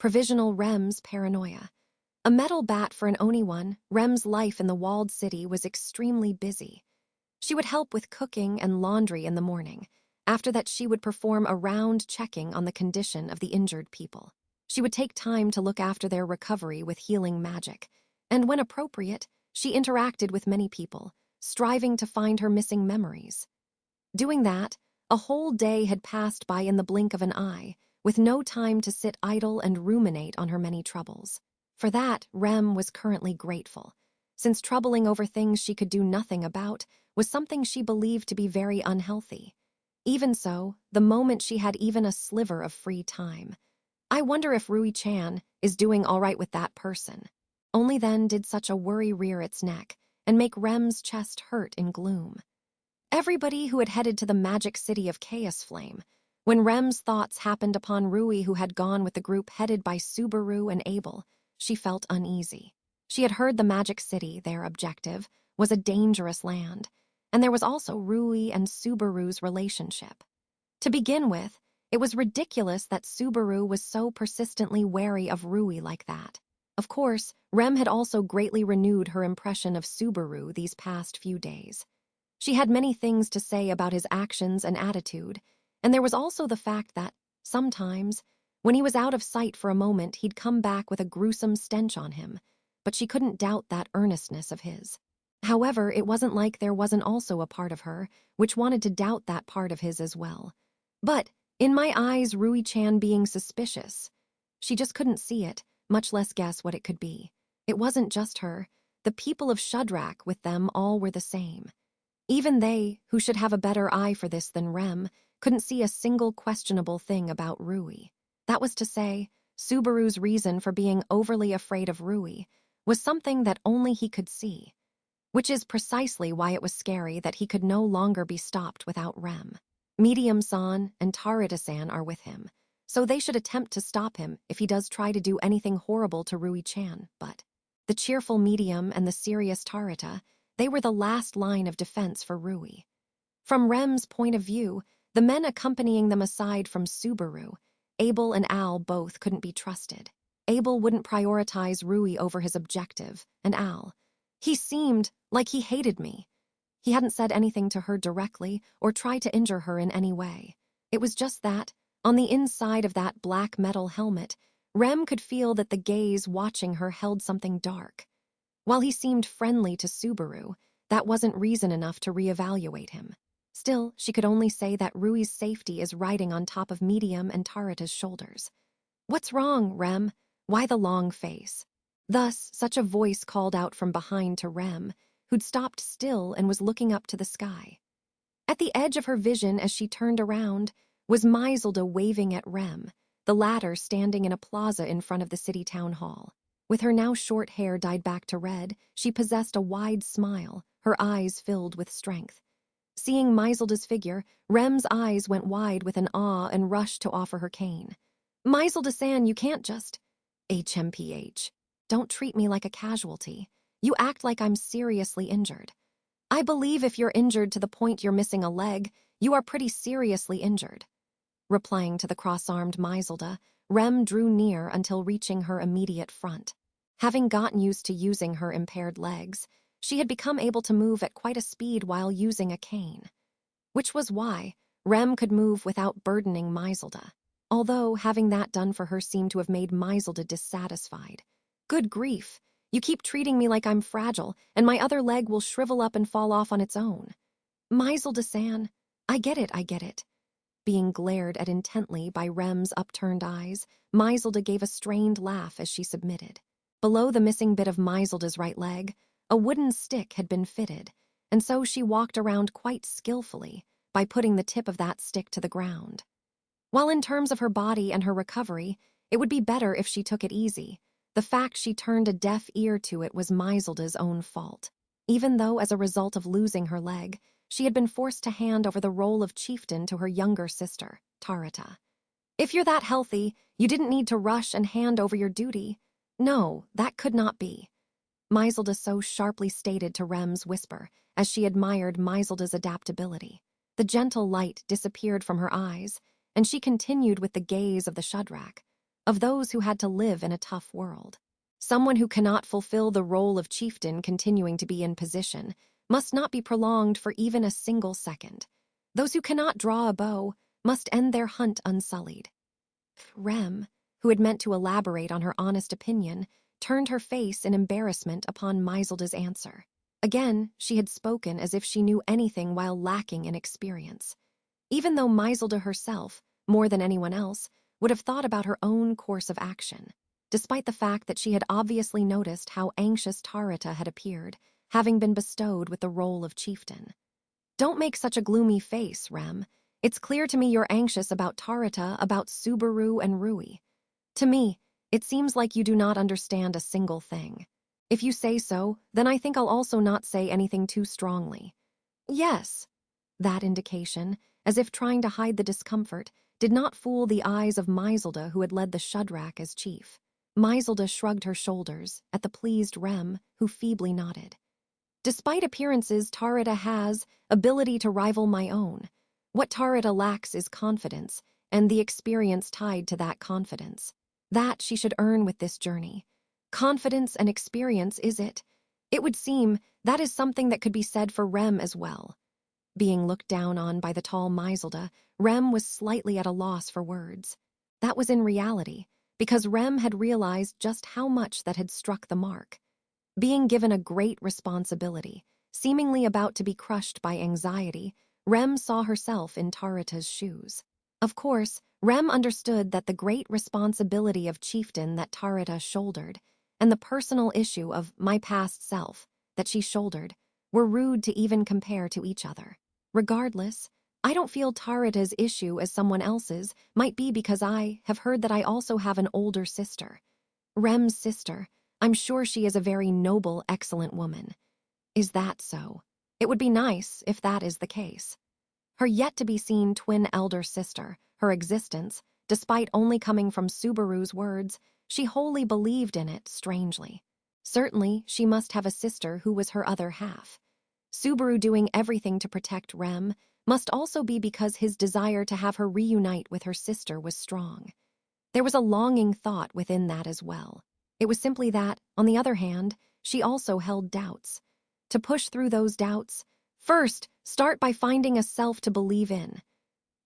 Provisional Rem's Paranoia. A metal bat for an Oni-one, Rem's life in the walled city was extremely busy. She would help with cooking and laundry in the morning. After that, she would perform a round checking on the condition of the injured people. She would take time to look after their recovery with healing magic. And when appropriate, she interacted with many people, striving to find her missing memories. Doing that, a whole day had passed by in the blink of an eye, with no time to sit idle and ruminate on her many troubles. For that, Rem was currently grateful, since troubling over things she could do nothing about was something she believed to be very unhealthy. Even so, the moment she had even a sliver of free time. I wonder if Rui-chan is doing all right with that person. Only then did such a worry rear its neck and make Rem's chest hurt in gloom. Everybody who had headed to the magic city of Chaos Flame. When Rem's thoughts happened upon Rui, who had gone with the group headed by Subaru and Abel, she felt uneasy. She had heard the magic city, their objective, was a dangerous land, and there was also Rui and Subaru's relationship. To begin with, it was ridiculous that Subaru was so persistently wary of Rui like that. Of course, Rem had also greatly renewed her impression of Subaru these past few days. She had many things to say about his actions and attitude, and there was also the fact that, sometimes, when he was out of sight for a moment, he'd come back with a gruesome stench on him, but she couldn't doubt that earnestness of his. However, it wasn't like there wasn't also a part of her which wanted to doubt that part of his as well. But, in my eyes, Rui-chan being suspicious. She just couldn't see it, much less guess what it could be. It wasn't just her. The people of Shudrak with them all were the same. Even they, who should have a better eye for this than Rem, couldn't see a single questionable thing about Rui. That was to say, Subaru's reason for being overly afraid of Rui was something that only he could see, which is precisely why it was scary that he could no longer be stopped without Rem. Medium-san and Tarita-san are with him, so they should attempt to stop him if he does try to do anything horrible to Rui-chan, but the cheerful Medium and the serious Tarita, they were the last line of defense for Rui. From Rem's point of view, the men accompanying them aside from Subaru, Abel and Al both couldn't be trusted. Abel wouldn't prioritize Rui over his objective, and Al, he seemed like he hated me. He hadn't said anything to her directly or tried to injure her in any way. It was just that, on the inside of that black metal helmet, Rem could feel that the gaze watching her held something dark. While he seemed friendly to Subaru, that wasn't reason enough to reevaluate him. Still, she could only say that Rui's safety is riding on top of Medium and Tarita's shoulders. "What's wrong, Rem? Why the long face?" Thus, such a voice called out from behind to Rem, who'd stopped still and was looking up to the sky. At the edge of her vision as she turned around was Maiselda waving at Rem, the latter standing in a plaza in front of the city town hall. With her now short hair dyed back to red, she possessed a wide smile, her eyes filled with strength. Seeing Maiselda's figure, Rem's eyes went wide with an awe and rushed to offer her cane. "Maiselda-san, you can't just..." "HMPH. Don't treat me like a casualty. You act like I'm seriously injured. I believe if you're injured to the point you're missing a leg, you are pretty seriously injured." Replying to the cross-armed Maiselda, Rem drew near until reaching her immediate front. Having gotten used to using her impaired legs, she had become able to move at quite a speed while using a cane. Which was why Rem could move without burdening Maiselda, although having that done for her seemed to have made Maiselda dissatisfied. "Good grief, you keep treating me like I'm fragile, and my other leg will shrivel up and fall off on its own." "Maiselda-san, I get it." Being glared at intently by Rem's upturned eyes, Maiselda gave a strained laugh as she submitted. Below the missing bit of Maiselda's right leg, a wooden stick had been fitted, and so she walked around quite skillfully by putting the tip of that stick to the ground. While in terms of her body and her recovery, it would be better if she took it easy. The fact she turned a deaf ear to it was Maiselda's own fault. Even though, as a result of losing her leg, she had been forced to hand over the role of chieftain to her younger sister, Tarita. "If you're that healthy, you didn't need to rush and hand over your duty." "No, that could not be," Maiselda so sharply stated to Rem's whisper, as she admired Maiselda's adaptability. The gentle light disappeared from her eyes, and she continued with the gaze of the Shudrak. of those who had to live in a tough world. Someone who cannot fulfill the role of chieftain continuing to be in position must not be prolonged for even a single second. Those who cannot draw a bow must end their hunt unsullied. Rem, who had meant to elaborate on her honest opinion, turned her face in embarrassment upon Maiselda's answer. Again, she had spoken as if she knew anything while lacking in experience. Even though Maiselda herself, more than anyone else, would have thought about her own course of action, despite the fact that she had obviously noticed how anxious Tarita had appeared, having been bestowed with the role of chieftain. Don't make such a gloomy face, Rem. It's clear to me you're anxious about Tarita, about Subaru and Rui. To me, it seems like you do not understand a single thing. If you say so, then I think I'll also not say anything too strongly. Yes. That indication, as if trying to hide the discomfort, did not fool the eyes of Maiselda, who had led the Shudrak as chief. Maiselda shrugged her shoulders at the pleased Rem, who feebly nodded. Despite appearances, Tarita has ability to rival my own. What Tarita lacks is confidence, and the experience tied to that confidence. That she should earn with this journey. Confidence and experience, is it? It would seem that is something that could be said for Rem as well. Being looked down on by the tall Maiselda, Rem was slightly at a loss for words. That was in reality, because Rem had realized just how much that had struck the mark. Being given a great responsibility, seemingly about to be crushed by anxiety, Rem saw herself in Tarita's shoes. Of course, Rem understood that the great responsibility of chieftain that Tarita shouldered, and the personal issue of my past self that she shouldered, were rude to even compare to each other. Regardless, I don't feel Tarita's issue as someone else's might be because I have heard that I also have an older sister. Rem's sister. I'm sure she is a very noble, excellent woman. Is that so? It would be nice if that is the case. Her yet-to-be-seen twin elder sister, her existence, despite only coming from Subaru's words, she wholly believed in it, strangely. Certainly, she must have a sister who was her other half. Subaru doing everything to protect Rem must also be because his desire to have her reunite with her sister was strong. There was a longing thought within that as well. It was simply that, on the other hand, she also held doubts. To push through those doubts, first, start by finding a self to believe in.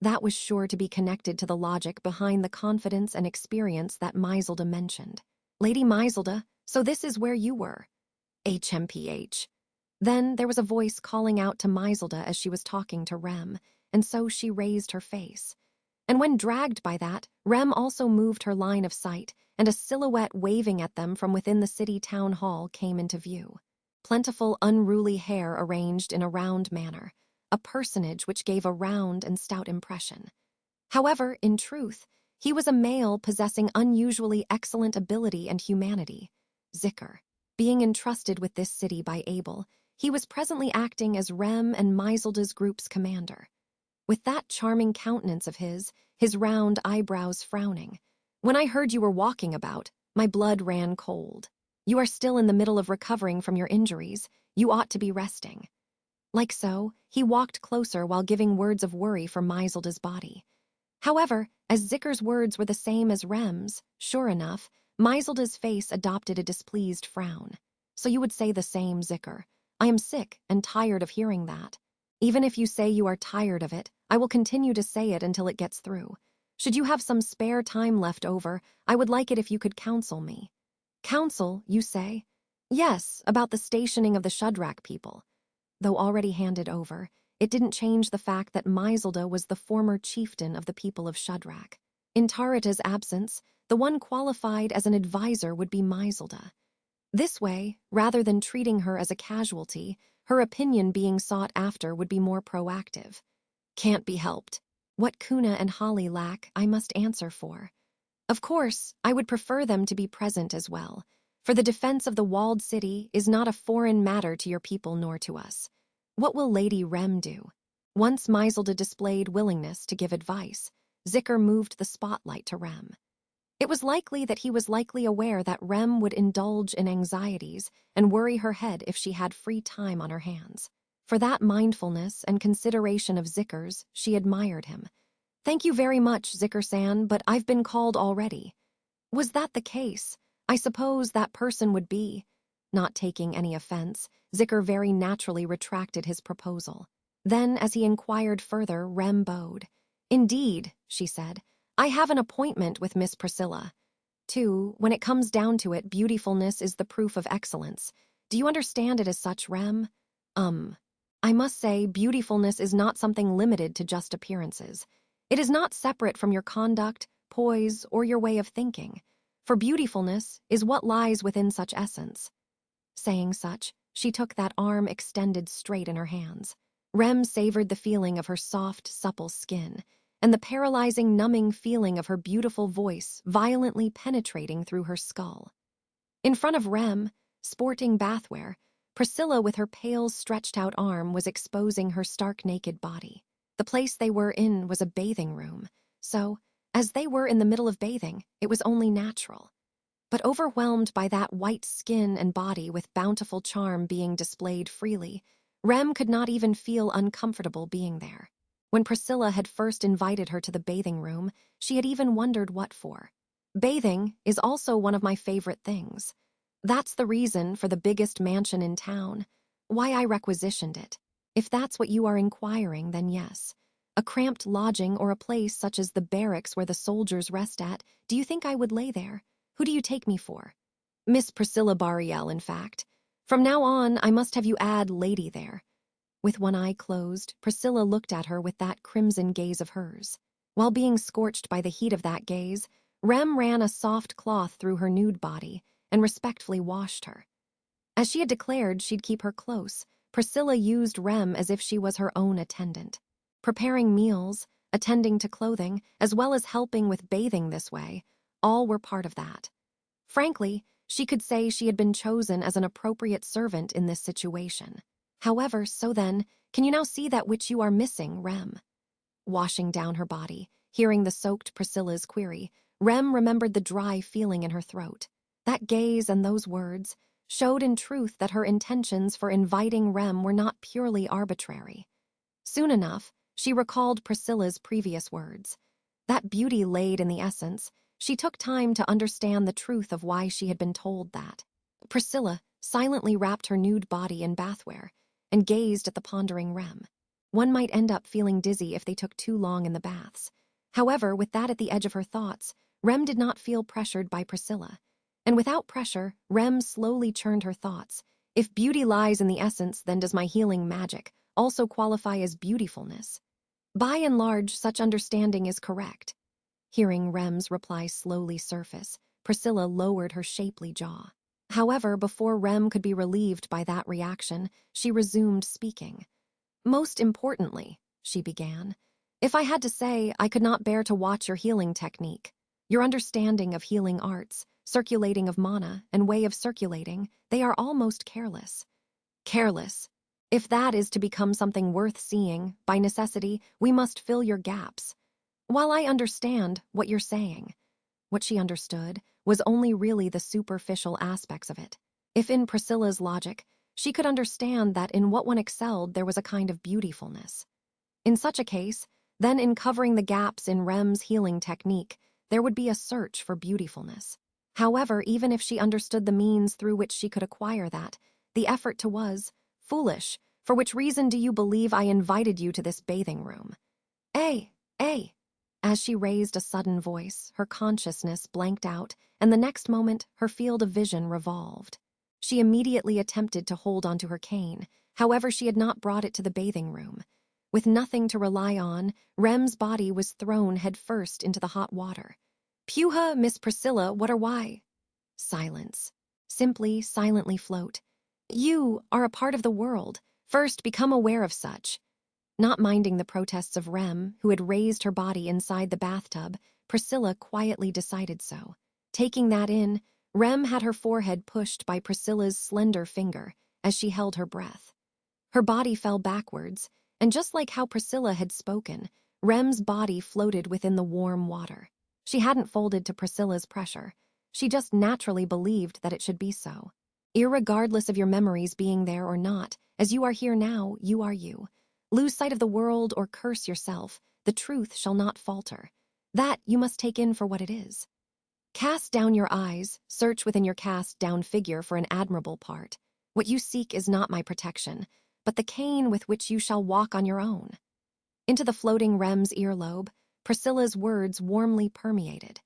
That was sure to be connected to the logic behind the confidence and experience that Maiselda mentioned. Lady Maiselda, so this is where you were. HMPH. Then there was a voice calling out to Maiselda as she was talking to Rem, and so she raised her face. And when dragged by that, Rem also moved her line of sight, and a silhouette waving at them from within the city town hall came into view. Plentiful, unruly hair arranged in a round manner, a personage which gave a round and stout impression. However, in truth, he was a male possessing unusually excellent ability and humanity. Zikr. Being entrusted with this city by Abel, he was presently acting as Rem and Maiselda's group's commander. With that charming countenance of his round eyebrows frowning. When I heard you were walking about, my blood ran cold. You are still in the middle of recovering from your injuries. You ought to be resting. Like so, he walked closer while giving words of worry for Maiselda's body. However, as Zikr's words were the same as Rem's, sure enough, Maiselda's face adopted a displeased frown. So you would say the same, Zikr. I am sick and tired of hearing that. Even if you say you are tired of it, I will continue to say it until it gets through. Should you have some spare time left over, I would like it if you could counsel me. Counsel, you say? Yes, about the stationing of the Shudrak people. Though already handed over, it didn't change the fact that Maiselda was the former chieftain of the people of Shudrak. In Tarita's absence, the one qualified as an advisor would be Maiselda. This way, rather than treating her as a casualty, her opinion being sought after would be more proactive. Can't be helped. What Kuna and Holly lack, I must answer for. Of course, I would prefer them to be present as well, for the defense of the walled city is not a foreign matter to your people nor to us. What will Lady Rem do? Once Maiselda displayed willingness to give advice, Zikr moved the spotlight to Rem. It was likely that he was likely aware that Rem would indulge in anxieties and worry her head if she had free time on her hands. For that mindfulness and consideration of Zikr's, she admired him. Thank you very much, Zikr-san, but I've been called already. Was that the case? I suppose that person would be. Not taking any offense, Zicker very naturally retracted his proposal. Then, as he inquired further, Rem bowed. Indeed, she said, I have an appointment with Miss Priscilla. Too, when it comes down to it, beautifulness is the proof of excellence. Do you understand it as such, Rem? I must say, beautifulness is not something limited to just appearances. It is not separate from your conduct, poise, or your way of thinking. For beautifulness is what lies within such essence. Saying such, she took that arm extended straight in her hands. Rem savored the feeling of her soft, supple skin, and the paralyzing, numbing feeling of her beautiful voice violently penetrating through her skull. In front of Rem, sporting bathwear, Priscilla with her pale, stretched-out arm was exposing her stark naked body. The place they were in was a bathing room, so, as they were in the middle of bathing, it was only natural. But overwhelmed by that white skin and body with bountiful charm being displayed freely, Rem could not even feel uncomfortable being there. When Priscilla had first invited her to the bathing room, she had even wondered what for. Bathing is also one of my favorite things. That's the reason for the biggest mansion in town, why I requisitioned it. If that's what you are inquiring, then yes. A cramped lodging or a place such as the barracks where the soldiers rest at, do you think I would lay there? Who do you take me for? Miss Priscilla Bariel, in fact. From now on, I must have you add lady there. With one eye closed, Priscilla looked at her with that crimson gaze of hers. While being scorched by the heat of that gaze, Rem ran a soft cloth through her nude body and respectfully washed her. As she had declared she'd keep her close, Priscilla used Rem as if she was her own attendant. Preparing meals, attending to clothing, as well as helping with bathing this way, all were part of that. Frankly, she could say she had been chosen as an appropriate servant in this situation. However, so then, can you now see that which you are missing, Rem? Washing down her body, hearing the soaked Priscilla's query, Rem remembered the dry feeling in her throat. That gaze and those words showed in truth that her intentions for inviting Rem were not purely arbitrary. Soon enough, she recalled Priscilla's previous words. That beauty laid in the essence, she took time to understand the truth of why she had been told that. Priscilla silently wrapped her nude body in bathwear and gazed at the pondering Rem. One might end up feeling dizzy if they took too long in the baths. However, with that at the edge of her thoughts, Rem did not feel pressured by Priscilla. And without pressure, Rem slowly churned her thoughts. If beauty lies in the essence, then does my healing magic also qualify as beautifulness? By and large, such understanding is correct. Hearing Rem's reply slowly surface, Priscilla lowered her shapely jaw. However, before Rem could be relieved by that reaction, she resumed speaking. Most importantly, she began, if I had to say, I could not bear to watch your healing technique. Your understanding of healing arts, circulating of mana, and way of circulating, they are almost careless. Careless. If that is to become something worth seeing, by necessity, we must fill your gaps. While I understand what you're saying, what she understood was only really the superficial aspects of it. If in Priscilla's logic, she could understand that in what one excelled there was a kind of beautifulness. In such a case, then in covering the gaps in Rem's healing technique, there would be a search for beautifulness. However, even if she understood the means through which she could acquire that, the effort to was foolish. For which reason do you believe I invited you to this bathing room? Eh. As she raised a sudden voice, her consciousness blanked out, and the next moment her field of vision revolved. She immediately attempted to hold onto her cane, however she had not brought it to the bathing room. With nothing to rely on, Rem's body was thrown headfirst into the hot water. Puha, Miss Priscilla, what are why? Silence. Simply, silently float. You are a part of the world. First, become aware of such. Not minding the protests of Rem, who had raised her body inside the bathtub, Priscilla quietly decided so. Taking that in, Rem had her forehead pushed by Priscilla's slender finger as she held her breath. Her body fell backwards, and just like how Priscilla had spoken, Rem's body floated within the warm water. She hadn't folded to Priscilla's pressure. She just naturally believed that it should be so. Irregardless of your memories being there or not, as you are here now, you are you. Lose sight of the world or curse yourself, the truth shall not falter. That you must take in for what it is. Cast down your eyes, search within your cast down figure for an admirable part. What you seek is not my protection, but the cane with which you shall walk on your own. Into the floating Rem's earlobe, Priscilla's words warmly permeated.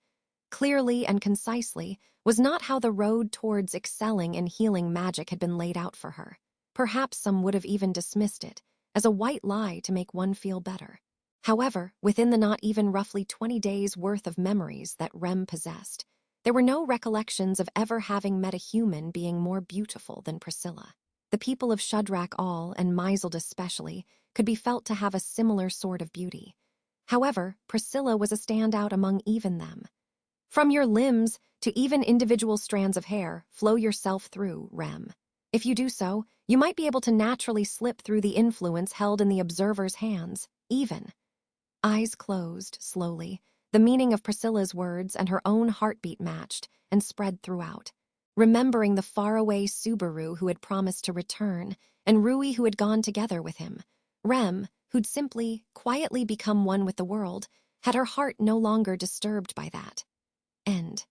Clearly and concisely was not how the road towards excelling in healing magic had been laid out for her. Perhaps some would have even dismissed it as a white lie to make one feel better. However, within the not even roughly 20 days' worth of memories that Rem possessed, there were no recollections of ever having met a human being more beautiful than Priscilla. The people of Shudrak all, and Meiselt especially, could be felt to have a similar sort of beauty. However, Priscilla was a standout among even them. From your limbs to even individual strands of hair, flow yourself through, Rem. If you do so, you might be able to naturally slip through the influence held in the observer's hands, even. Eyes closed, slowly, the meaning of Priscilla's words and her own heartbeat matched and spread throughout. Remembering the faraway Subaru who had promised to return, and Rui who had gone together with him, Rem, who'd simply, quietly become one with the world, had her heart no longer disturbed by that. End.